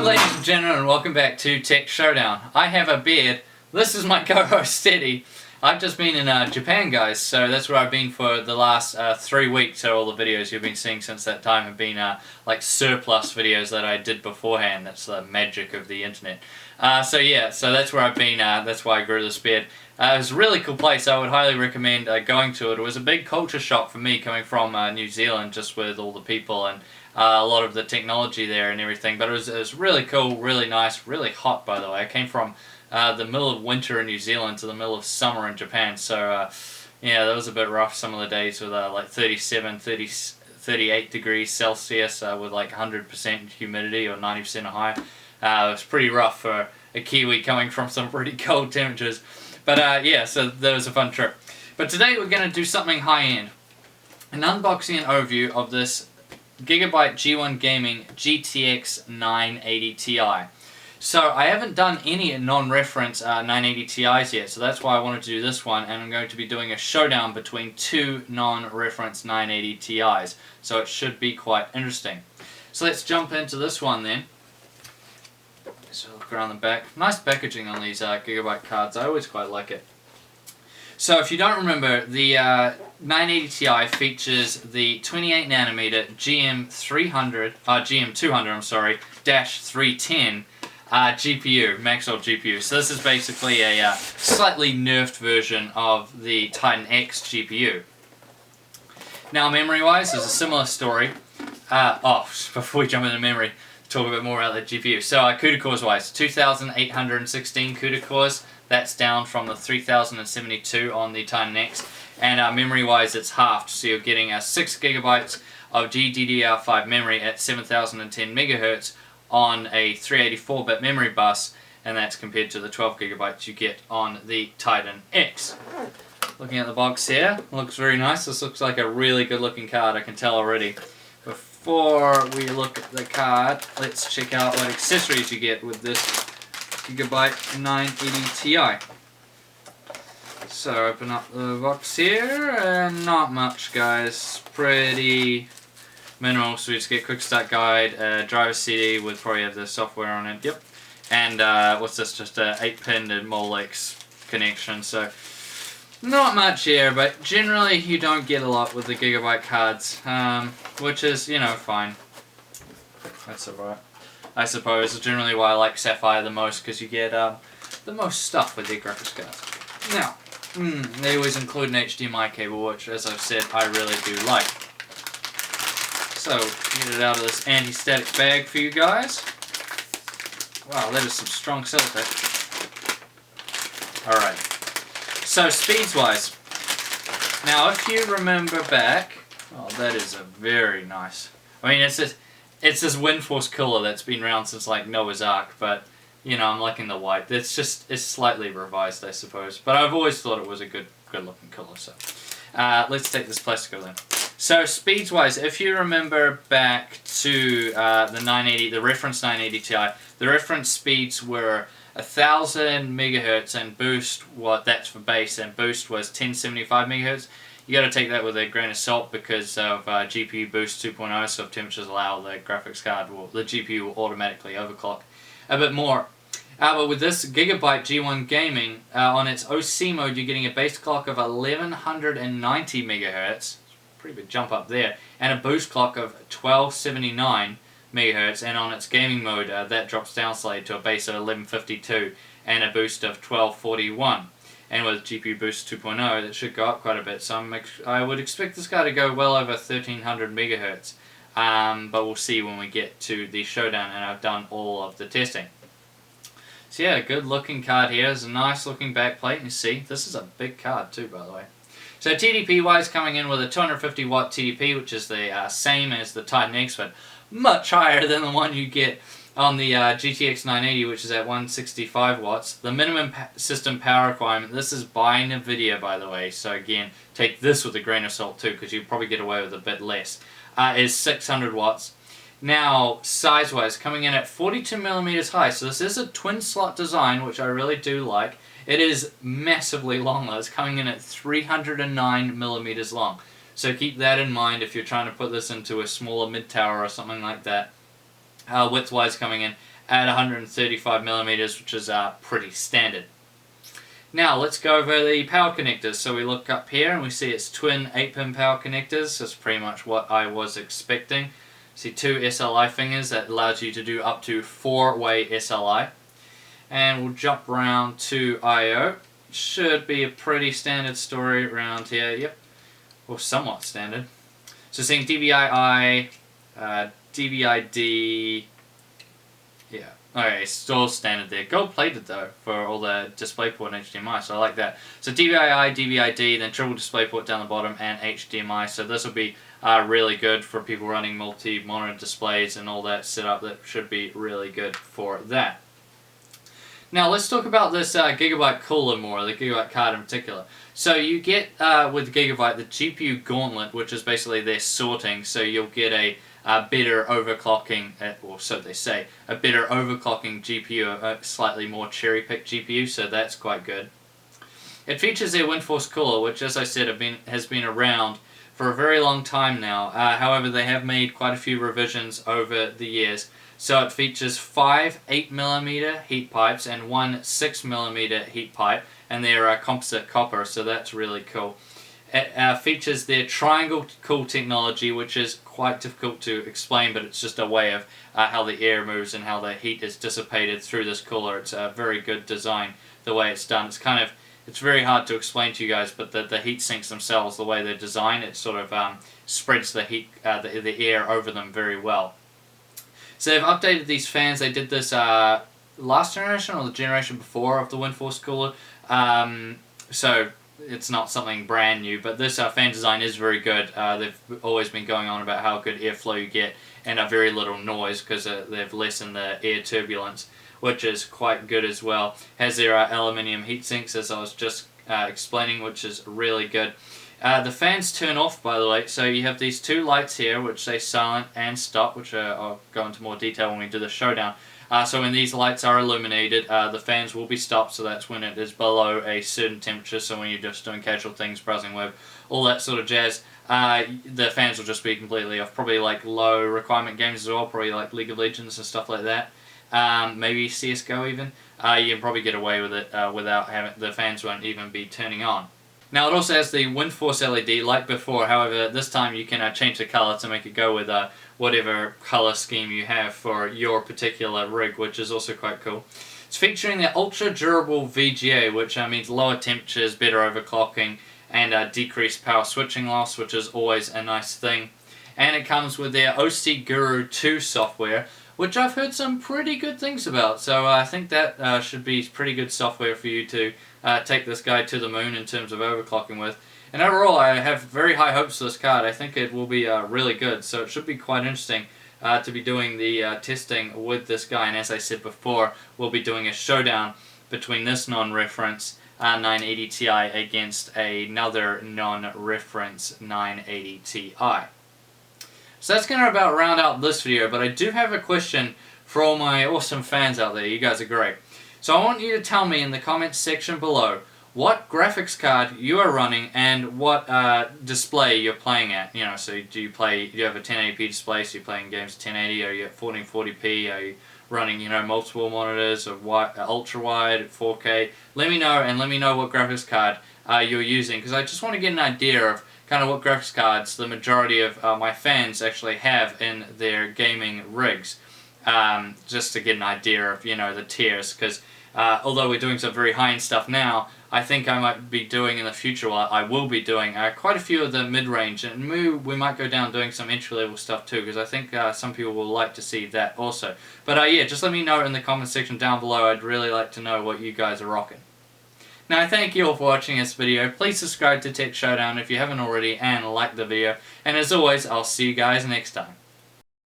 ladies and gentlemen, and welcome back to Tech Showdown. I have a beard. This is my co-host Teddy. I've just been in Japan, guys, so that's where I've been for the last 3 weeks. So all the videos you've been seeing since that time have been like surplus videos that I did beforehand. That's the magic of the internet. So that's where I've been. That's why I grew this beard. It was a really cool place. I would highly recommend going to it. It was a big culture shock for me coming from New Zealand, just with all the people and a lot of the technology there and everything. But it was really cool, really nice, really hot, by the way. I came from the middle of winter in New Zealand to the middle of summer in Japan. So yeah, that was a bit rough some of the days with like 37, 30, 38 degrees Celsius with like 100% humidity or 90% or higher. It was pretty rough for a Kiwi coming from some pretty cold temperatures. But yeah, so that was a fun trip. But today we're going to do something high-end. An unboxing and overview of this Gigabyte G1 Gaming GTX980 Ti. So I haven't done any non-reference 980 Ti's yet, so that's why I wanted to do this one, and I'm going to be doing a showdown between two non-reference 980 Ti's. So it should be quite interesting. So let's jump into this one then. So look around the back. Nice packaging on these Gigabyte cards. I always quite like it. So if you don't remember, the 980 Ti features the 28nm GM200, -310 GPU, Maxwell GPU. So this is basically a slightly nerfed version of the Titan X GPU. Now memory-wise, there's a similar story. Before we jump into memory, talk a bit more about the GPU. So CUDA cores wise, 2816 CUDA cores. That's down from the 3072 on the Titan X. And memory wise, it's halved. So you're getting 6 gigabytes of GDDR5 memory at 7010 megahertz on a 384-bit memory bus, and that's compared to the 12 gigabytes you get on the Titan X. Looking at the box here, looks very nice. This looks like a really good looking card, I can tell already. Before we look at the card, let's check out what accessories you get with this Gigabyte 980 Ti. So open up the box here, and not much, guys. Pretty minimal. So we just get quick start guide, driver CD with probably have the software on it. Yep. And what's this? Just a 8-pin Molex connection. So not much here, but generally you don't get a lot with the Gigabyte cards, which is, you know, fine. That's alright, I suppose. It's generally why I like Sapphire the most, because you get the most stuff with their graphics cards. Now, they always include an HDMI cable, which, as I've said, I really do like. So, get it out of this anti-static bag for you guys. Wow, that is some strong silicate. Alright. So, speeds-wise. Now, if you remember back, oh, that is a very nice. I mean, it's this WindForce cooler that's been around since like Noah's Ark, but you know, I'm liking the white. It's slightly revised, I suppose. But I've always thought it was a good looking cooler. So, let's take this plastic over then. So, speeds-wise, if you remember back to the reference 980 Ti, the reference speeds were 1000 megahertz and boost, that's for base, and boost was 1075 megahertz. You got to take that with a grain of salt because of GPU boost 2.0. So if temperatures allow, the graphics card the GPU will automatically overclock a bit more. But with this Gigabyte G1 Gaming, on its OC mode, you're getting a base clock of 1190 megahertz. Pretty big jump up there, and a boost clock of 1279 megahertz. And on its gaming mode, that drops down slightly to a base of 1152 and a boost of 1241. And with GPU boost 2.0, that should go up quite a bit. So I would expect this guy to go well over 1300 megahertz. But we'll see when we get to the showdown and I've done all of the testing. So yeah, good looking card here. There's a nice looking back plate. You see, this is a big card too, by the way. So TDP wise, coming in with a 250 watt TDP, which is the same as the Titan X, but much higher than the one you get on the GTX980, which is at 165 watts. The minimum system power requirement, this is by Nvidia, by the way, so again, take this with a grain of salt too, because you probably get away with a bit less, is 600 watts. Now, size-wise, coming in at 42 millimeters high, so this is a twin slot design, which I really do like. It is massively long though. It's coming in at 309 millimeters long. So keep that in mind if you're trying to put this into a smaller mid-tower or something like that. Width-wise coming in at 135mm, which is pretty standard. Now let's go over the power connectors. So we look up here and we see it's twin 8-pin power connectors. That's pretty much what I was expecting. See 2 SLI fingers that allows you to do up to 4-way SLI. And we'll jump around to I/O. Should be a pretty standard story around here. Yep, or somewhat standard. So seeing DVI-I, DVI-D, yeah. Okay, still standard there. Gold plated though for all the DisplayPort and HDMI, so I like that. So DVI-I, DVI-D, then triple DisplayPort down the bottom, and HDMI. So this will be really good for people running multi-monitor displays and all that setup. That should be really good for that. Now let's talk about this Gigabyte cooler more, the Gigabyte card in particular. So you get with Gigabyte the GPU gauntlet, which is basically their sorting. So you'll get a better overclocking, or so they say, a better overclocking GPU, a slightly more cherry-picked GPU, so that's quite good. It features their WindForce cooler, which, as I said, has been around for a very long time now. However, they have made quite a few revisions over the years. So it features 5 8mm heat pipes and 1 6mm heat pipe, and they're composite copper, so that's really cool. It features their triangle cool technology, which is quite difficult to explain, but it's just a way of how the air moves and how the heat is dissipated through this cooler. It's a very good design, the way it's done. It's very hard to explain to you guys, but the heat sinks themselves, the way they're designed, it sort of spreads the heat, the air over them very well. So they've updated these fans. They did this last generation or the generation before of the WindForce cooler. So it's not something brand new, but this fan design is very good. They've always been going on about how good airflow you get and very little noise because they've lessened the air turbulence, which is quite good as well. Has their aluminium heat sinks, as I was just explaining, which is really good. The fans turn off, by the way, so you have these 2 lights here which say silent and stop, which I'll go into more detail when we do the showdown. So when these lights are illuminated, the fans will be stopped, so that's when it is below a certain temperature, so when you're just doing casual things, browsing web, all that sort of jazz, the fans will just be completely off. Probably like low requirement games as well, probably like League of Legends and stuff like that. Maybe CSGO even. You can probably get away with it without having, the fans won't even be turning on. Now it also has the WindForce LED like before, however this time you can change the color to make it go with whatever color scheme you have for your particular rig, which is also quite cool. It's featuring the ultra durable VGA, which means lower temperatures, better overclocking, and decreased power switching loss, which is always a nice thing. And it comes with their OC Guru 2 software, which I've heard some pretty good things about, so I think that should be pretty good software for you to take this guy to the moon in terms of overclocking with. And overall, I have very high hopes for this card. I think it will be really good, so it should be quite interesting to be doing the testing with this guy. And as I said before, we'll be doing a showdown between this non-reference 980 Ti against another non-reference 980 Ti. So that's going to about round out this video, but I do have a question for all my awesome fans out there. You guys are great. So I want you to tell me in the comments section below what graphics card you are running and what display you're playing at. You know, so do you have a 1080p display, so you're playing games at 1080, or are you at 1440p, are you running, you know, multiple monitors, or ultra wide, 4K? Let me know, and let me know what graphics card you're using, because I just want to get an idea of kind of what graphics cards the majority of my fans actually have in their gaming rigs, just to get an idea of, you know, the tiers, because although we're doing some very high-end stuff now, I think I might be doing in the future, well, I will be doing quite a few of the mid-range, and we might go down doing some entry-level stuff too, because I think some people will like to see that also. But yeah, just let me know in the comment section down below. I'd really like to know what you guys are rocking. Now, thank you all for watching this video. Please subscribe to Tech Showdown if you haven't already, and like the video. And as always, I'll see you guys next time.